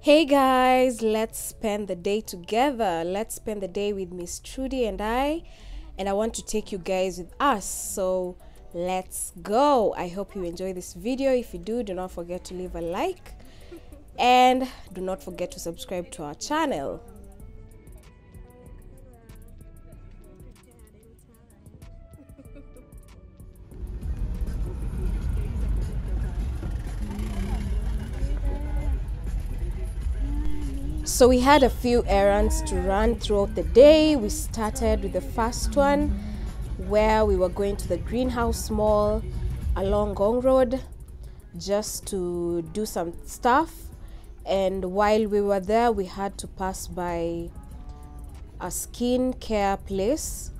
Hey guys, let's spend the day together. Let's spend the day with Miss Trudy and I want to take you guys with us. So let's go. I hope you enjoy this video. If you do not forget to leave a like and do not forget to subscribe to our channel. So we had a few errands to run throughout the day. We started with the first one where we were going to the greenhouse mall along Gong Road just to do some stuff. And while we were there, we had to pass by a skin care place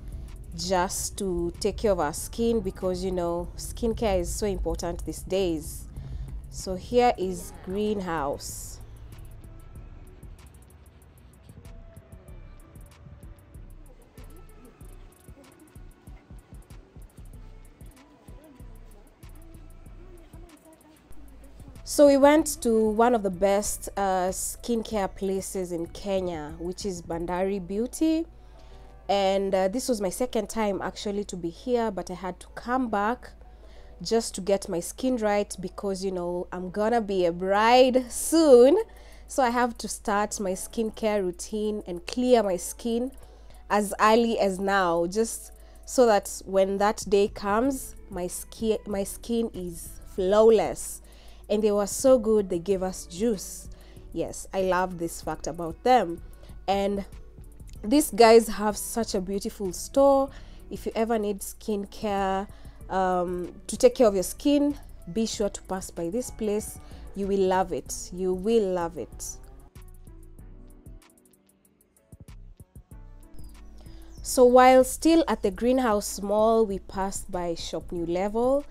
just to take care of our skin, because you know skincare is so important these days. So here is greenhouse. So we went to one of the best skincare places in Kenya, which is Bandari Beauty. And this was my second time actually to be here, but I had to come back just to get my skin right, because you know I'm gonna be a bride soon. So I have to start my skincare routine and clear my skin as early as now, just so that when that day comes, my skin is flawless. And they were so good, they gave us juice. Yes, I love this fact about them. And these guys have such a beautiful store. If you ever need skincare to take care of your skin, be sure to pass by this place. You will love it. You will love it. So while still at the greenhouse mall, we passed by Shop New Level.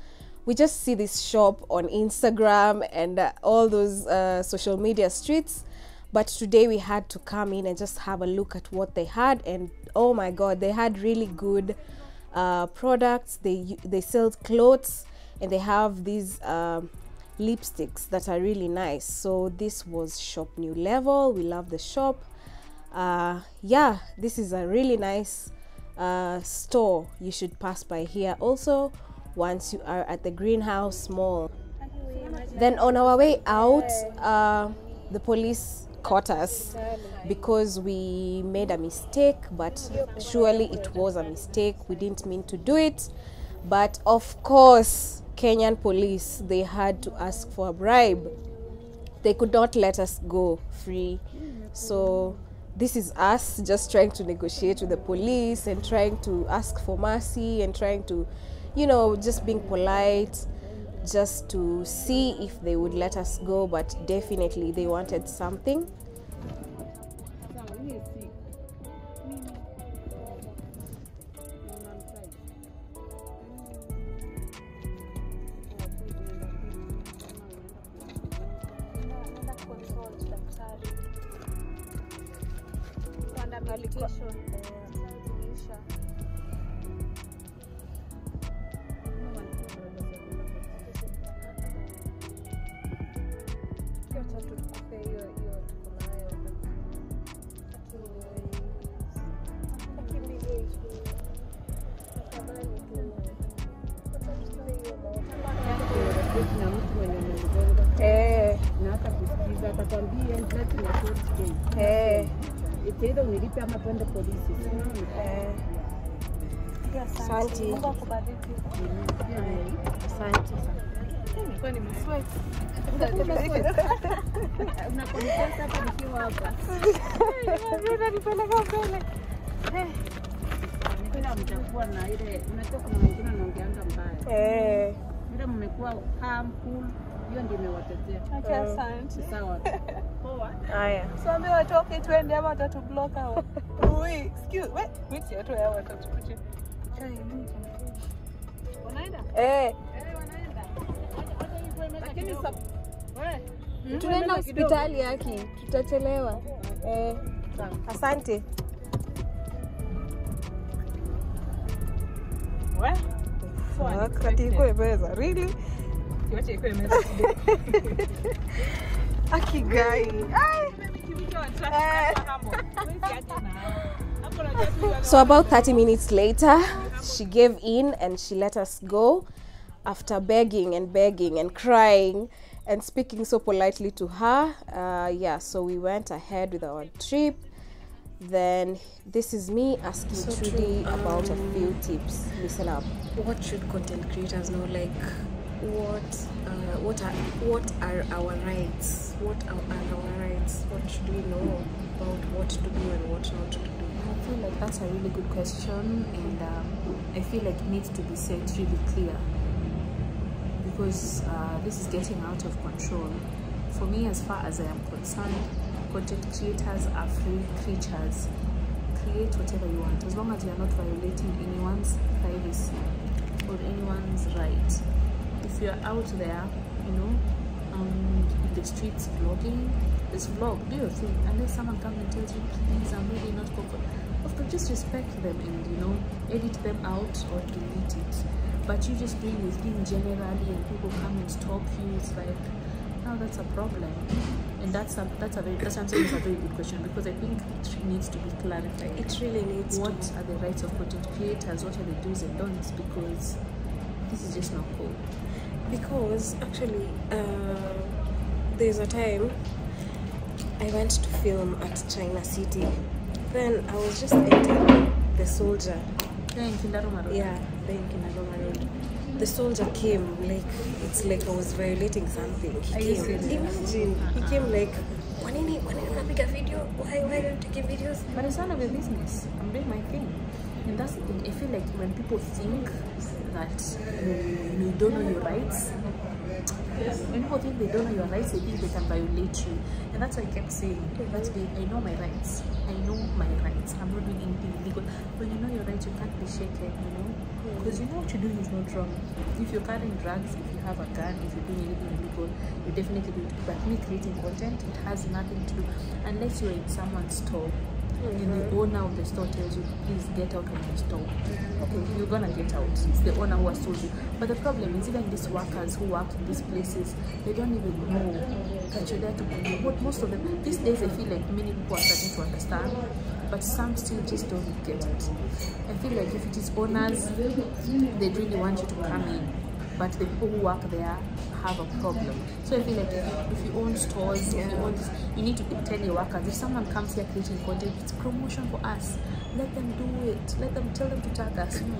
We just see this shop on Instagram and all those social media streets. But today we had to come in and just have a look at what they had. And oh my God, they had really good products. They sell clothes, and they have these lipsticks that are really nice. So this was Shop New Level. We love the shop. Yeah, this is a really nice store. You should pass by here also once you are at the greenhouse mall. Then on our way out, the police caught us because we made a mistake, but surely it was a mistake. We didn't mean to do it, but of course Kenyan police, they had to ask for a bribe. They could not let us go free. So this is us just trying to negotiate with the police and trying to ask for mercy and trying to, you know, just being polite, just to see if they would let us go, but definitely they wanted something. Asante. hiyo ndio imewatetea. Asante. Sawa. Poa. Haya. So mimi watoke twende ama watatublock hao. Ui, excuse, wait ya tu hao watatukuja. Wanaenda? Wanaenda. Lakini wewe tunaenda hospitali yaki, tutachelewa. Asante. What? So kati iko imeza, really? Yote iko imeza. Guy. So about 30 minutes later, she gave in and she let us go after begging and crying and speaking so politely to her. Yeah, so we went ahead with our trip. Then this is me asking Trudy about a few tips. Listen up. What should content creators know? Like, what are our rights? What are our rights? What should we know about what to do and what not to do? I feel like that's a really good question, and I feel like it needs to be set really clear, because this is getting out of control. For me, as far as I am concerned, content creators are free creatures. Create whatever you want, as long as you are not violating anyone's privacy or anyone's right. If you're out there, you know, in the streets vlogging, just vlog, do your thing. Unless someone comes and tells you, please, I'm really not comfortable, of course, just respect them and, you know, edit them out or delete it. But you just doing your thing generally and people come and stalk you, it's like, now that's a problem. And that's what I'm saying is a very good question, because I think it needs to be clarified. It really needs what are the rights of content creators, what are the do's and don'ts, because this is just not cool. Because actually, there's a time I went to film at China City. Then I was just entering the soldier. Yeah, in Kindaroma Road. Yeah, then Kindaroma Road. The soldier came, like, it's like I was violating something. He came. Imagine, he came like, Wanini, make a video? Why are you taking videos? But it's none of your business. I'm doing my thing. And that's the thing. I feel like when people think that you don't know your rights, when people think they don't know your rights, they think they can violate you. And that's why I kept saying, that's me, I know my rights. I know my rights. I'm not doing anything illegal. When you know your rights, you can't be shaken, you know? Because you know what you're doing is not wrong. If you're carrying drugs, if you have a gun, if you're doing anything illegal, you definitely do it. But me creating content, it has nothing to do, unless you're in someone's store. And the owner of the store tells you, please get out of the store. Okay, you're gonna get out. It's the owner who has told you. But the problem is, even these workers who work in these places, they don't even know that you're there to do what. Most of them these days, I feel like many people are starting to understand, but some still just don't get it. I feel like if it is owners, they really want you to come in, but the people who work there have a problem. So I feel like if you own stores, if you own this, you need to tell your workers, if someone comes here creating content, it's promotion for us. Let them do it. Let them tell them to tag us. You know?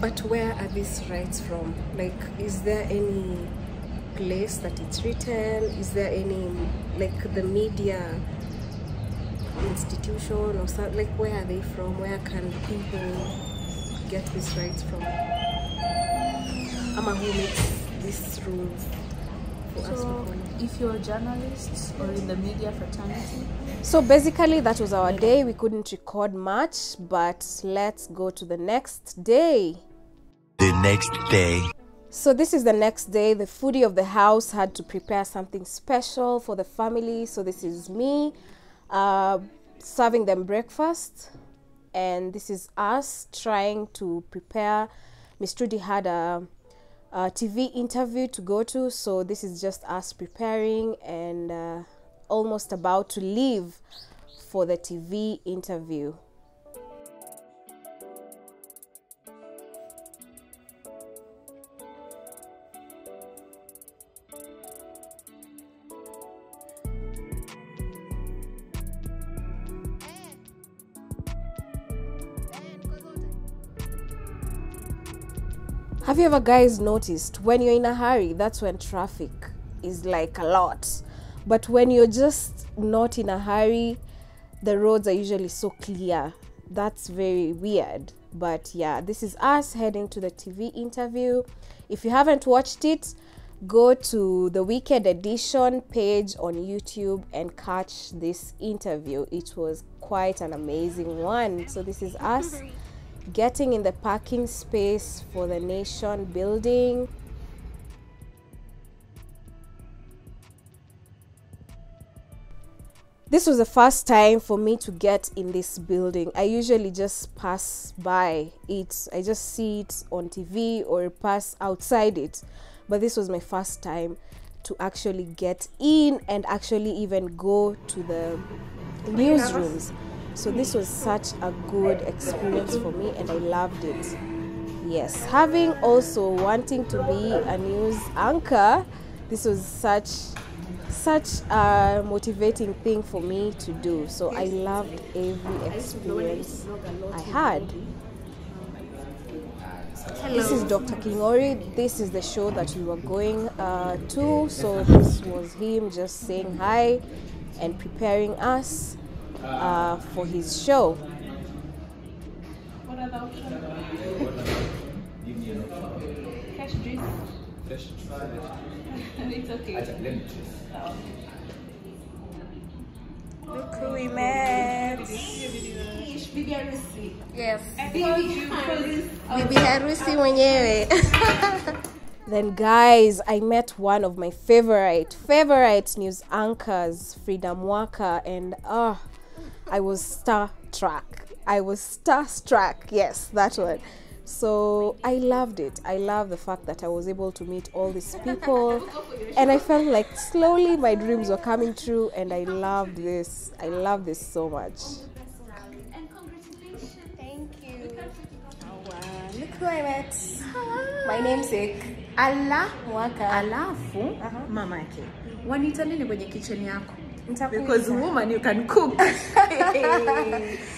But where are these rights from? Like, is there any place that it's written? Is there any, like, the media institution or something? Like, where are they from? Where can people get these rights from? Ama who makes these rules for us to follow? If you're a journalist or in the media fraternity. So basically that was our day. We couldn't record much, but let's go to the next day. The next day. So this is the next day. The foodie of the house had to prepare something special for the family. So this is me serving them breakfast, and this is us trying to prepare. Miss Trudy had a TV interview to go to, so this is just us preparing and almost about to leave for the TV interview. Have you ever guys noticed when you're in a hurry, that's when traffic is like a lot, but when you're just not in a hurry, the roads are usually so clear. That's very weird. But yeah, this is us heading to the TV interview. If you haven't watched it, go to the Weekend Edition page on YouTube and catch this interview. It was quite an amazing one. So this is us getting in the parking space for the Nation building. This was the first time for me to get in this building. I usually just pass by it. I just see it on TV or pass outside it. But this was my first time to actually get in and actually even go to the newsrooms. So this was such a good experience for me and I loved it. Yes, having also wanting to be a news anchor, this was such a motivating thing for me to do. So I loved every experience I had. This is Dr. Kingori. This is the show that we were going to. So this was him just saying hi and preparing us for his show. What are the options? Cash juice. It's okay. Look who we met. Yes. Bibi harusi mwenyewe. Then guys, I met one of my favorite news anchors, Frida Mwaka, and I was starstruck. Yes, that one. So I loved it. I love the fact that I was able to meet all these people and I felt like slowly my dreams were coming true and I loved this. I love this so much. And congratulations. Thank you. Look who I met. My namesake. Ala Mwaka. alafu mama yake wanita nini kwenye kitchen yako? Because woman you can cook.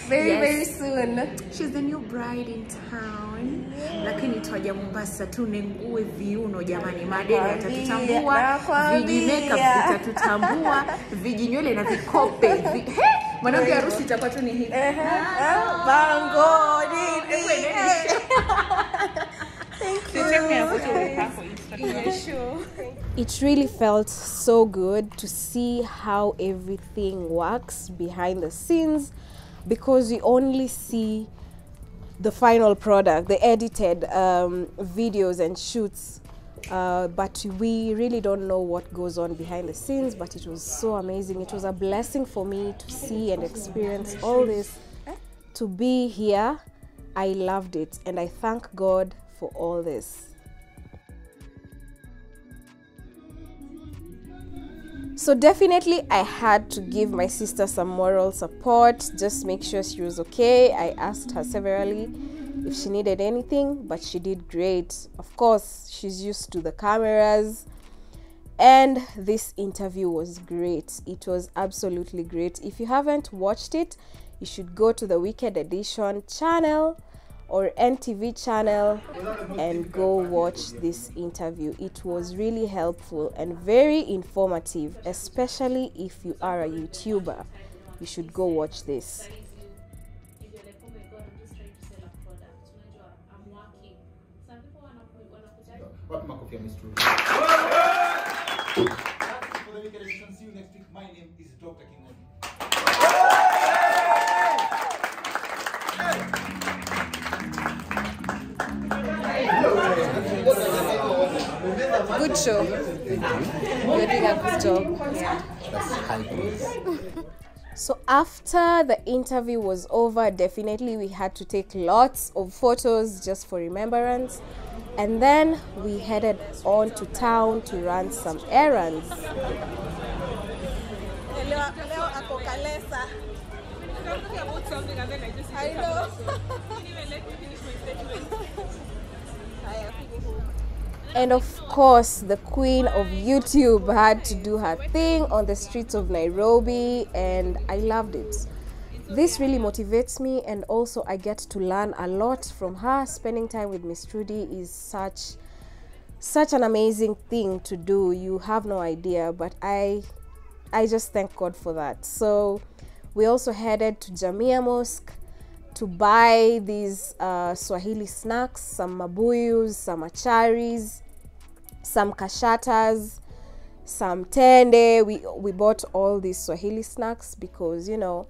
very soon. She's the new bride in town. Lakini twaja Mombasa tunengue viuno jamani, madeni atatutambua, viji makeup vitatutambua, viji nywele na vikope. Mwanamke harusi itakuwa tu ni hivi. Bango Thank you. Check me out for Instagram. Yeah, sure. It really felt so good to see how everything works behind the scenes, because we only see the final product, the edited videos and shoots, but we really don't know what goes on behind the scenes. But it was so amazing. It was a blessing for me to see and experience all this, to be here. I loved it and I thank God for all this. So definitely I had to give my sister some moral support, just make sure she was okay. I asked her severally if she needed anything, but she did great. Of course, she's used to the cameras. And this interview was great. It was absolutely great. If you haven't watched it, you should go to the Wicked Edition channel or NTV channel and go watch this interview. It was really helpful and very informative, especially if you are a YouTuber. You should go watch this. For the Wicked Edition, see you next week. My name is Dr. Kingori. Good show. You're doing a good job. Yeah. That's high praise. So after the interview was over, definitely we had to take lots of photos just for remembrance. And then we headed on to town to run some errands. I know. And of course, the queen of YouTube had to do her thing on the streets of Nairobi, and I loved it. This really motivates me, and also I get to learn a lot from her. Spending time with Miss Trudy is such an amazing thing to do. You have no idea, but I just thank God for that. So we also headed to Jamia Mosque to buy these Swahili snacks, some mabuyus, some acharis, some kashatas, some tende. We bought all these Swahili snacks because, you know,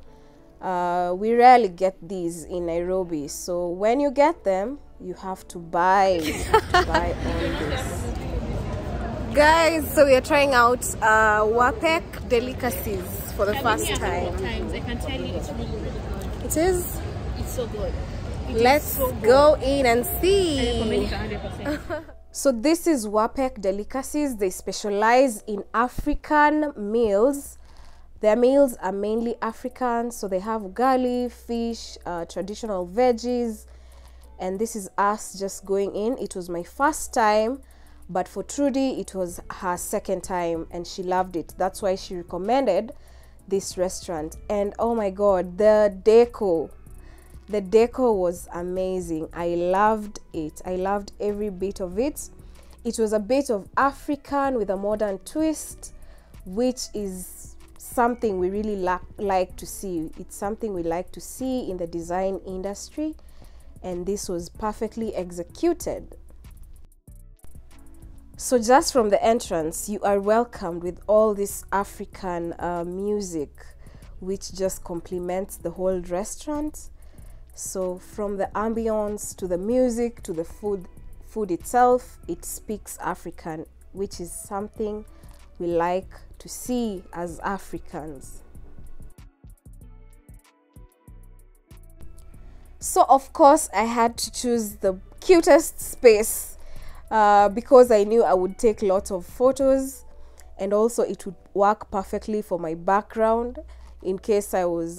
we rarely get these in Nairobi. So when you get them, you have to buy all this. Guys, so we are trying out Wapek delicacies for the first time. I can tell you it's really, really good. It is? It's so good. Let's go in and see. I recommend it 100%. So this is Wapek Delicacies. They specialize in African meals. Their meals are mainly African, so they have ugali, fish, traditional veggies, and this is us just going in. It was my first time, but for Trudy it was her second time and she loved it. That's why she recommended this restaurant. And oh my god, the decor was amazing. I loved it. I loved every bit of it. It was a bit of African with a modern twist, which is something we really like to see. It's something we like to see in the design industry, and this was perfectly executed. So just from the entrance, you are welcomed with all this African music, which just complements the whole restaurant. So from the ambience to the music to the food itself, it speaks African, which is something we like to see as Africans. So of course I had to choose the cutest space because I knew I would take lots of photos, and also it would work perfectly for my background in case I was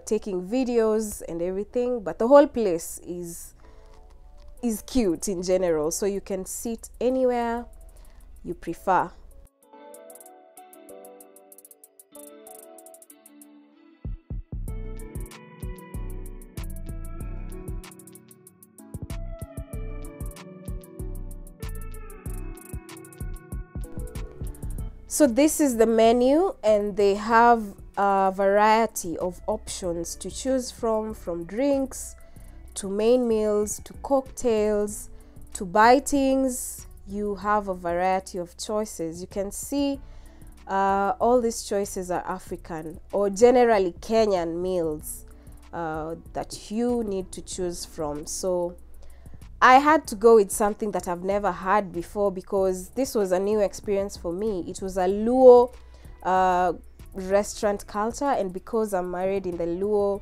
taking videos and everything. But the whole place is cute in general, so you can sit anywhere you prefer. So this is the menu, and they have a variety of options to choose from drinks to main meals to cocktails to bitings. You have a variety of choices. You can see all these choices are African or generally Kenyan meals that you need to choose from. So I had to go with something that I've never had before because this was a new experience for me. It was a Luo restaurant culture, and because I'm married in the Luo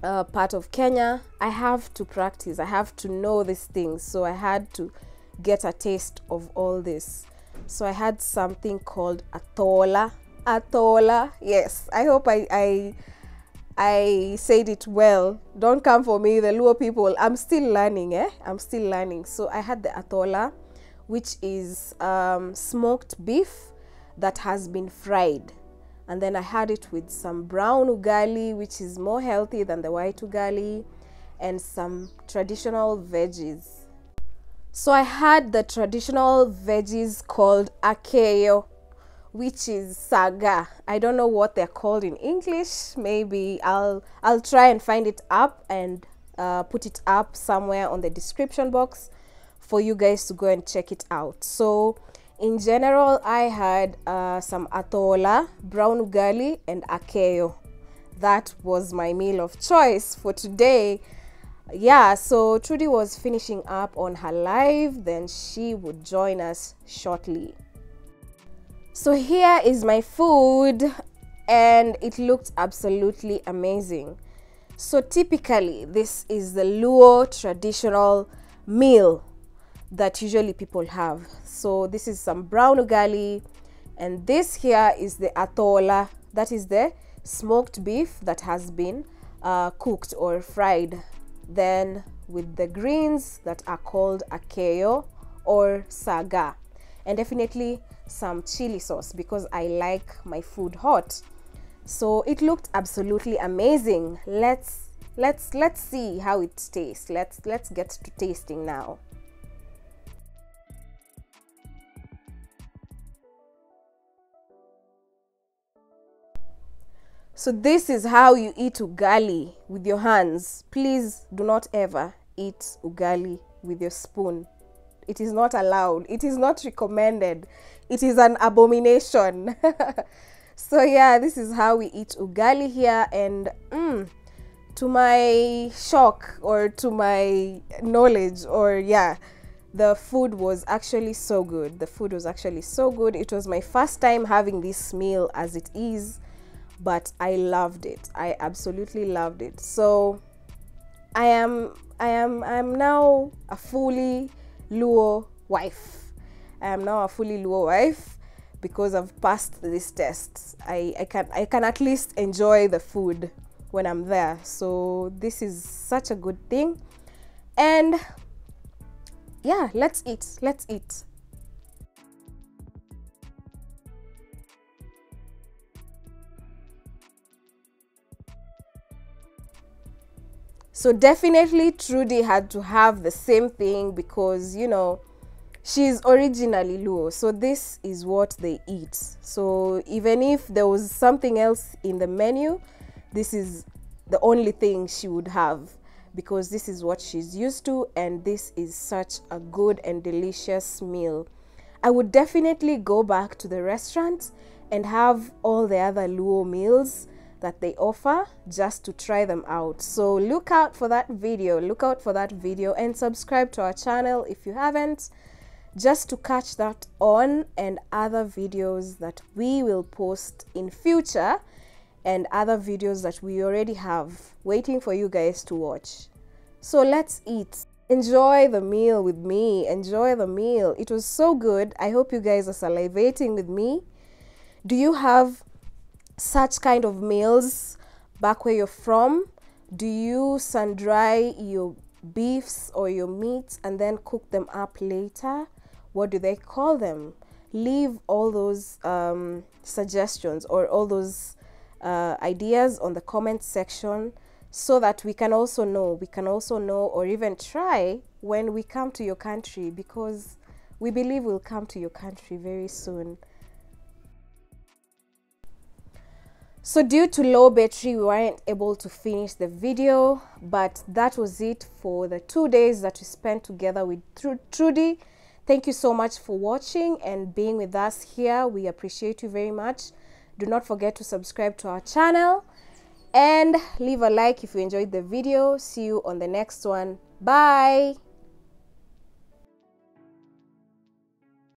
part of Kenya, I have to practice. I have to know these things. So I had to get a taste of all this. So I had something called atola. Atola, yes. I hope I said it well. Don't come for me, the Luo people. I'm still learning, I'm still learning. So I had the atola, which is smoked beef that has been fried. And then I had it with some brown ugali, which is more healthy than the white ugali, and some traditional veggies. So I had the traditional veggies called akeyo, which is saga. I don't know what they're called in English. Maybe I'll try and find it up and put it up somewhere on the description box for you guys to go and check it out. So in general, I had some atola, brown ugali, and akeyo. That was my meal of choice for today. Yeah, so Trudy was finishing up on her live, then she would join us shortly. So here is my food, and it looked absolutely amazing. So typically, this is the Luo traditional meal that usually people have. So this is some brown ugali, and this here is the atola. That is the smoked beef that has been cooked or fried. Then with the greens that are called akeyo or saga, and definitely some chili sauce because I like my food hot. So it looked absolutely amazing. Let's see how it tastes. Let's get to tasting now. So this is how you eat ugali with your hands. Please do not ever eat ugali with your spoon. It is not allowed. It is not recommended. It is an abomination. So yeah, this is how we eat ugali here, and to my shock or to my knowledge, or yeah, the food was actually so good. The food was actually so good. It was my first time having this meal as it is, but I loved it. I absolutely loved it. So I am now a fully Luo wife. I am now a fully Luo wife because I've passed this test. I can at least enjoy the food when I'm there. So this is such a good thing. And yeah, let's eat. Let's eat. So definitely Trudy had to have the same thing because, you know, she's originally Luo. So this is what they eat. So even if there was something else in the menu, this is the only thing she would have because this is what she's used to, and this is such a good and delicious meal. I would definitely go back to the restaurant and have all the other Luo meals that they offer just to try them out. So look out for that video, and subscribe to our channel if you haven't, just to catch that on and other videos that we will post in future, and other videos that we already have waiting for you guys to watch. So let's eat. Enjoy the meal with me. Enjoy the meal. It was so good. I hope you guys are salivating with me. Do you have such kind of meals back where you're from? Do you sun dry your beefs or your meats and then cook them up later? What do they call them? Leave all those suggestions or all those ideas on the comment section so that we can also know, or even try when we come to your country, because we believe we'll come to your country very soon. So due to low battery, we weren't able to finish the video, but that was it for the 2 days that we spent together with Trudy. Thank you so much for watching and being with us here. We appreciate you very much. Do not forget to subscribe to our channel and leave a like if you enjoyed the video. See you on the next one. Bye.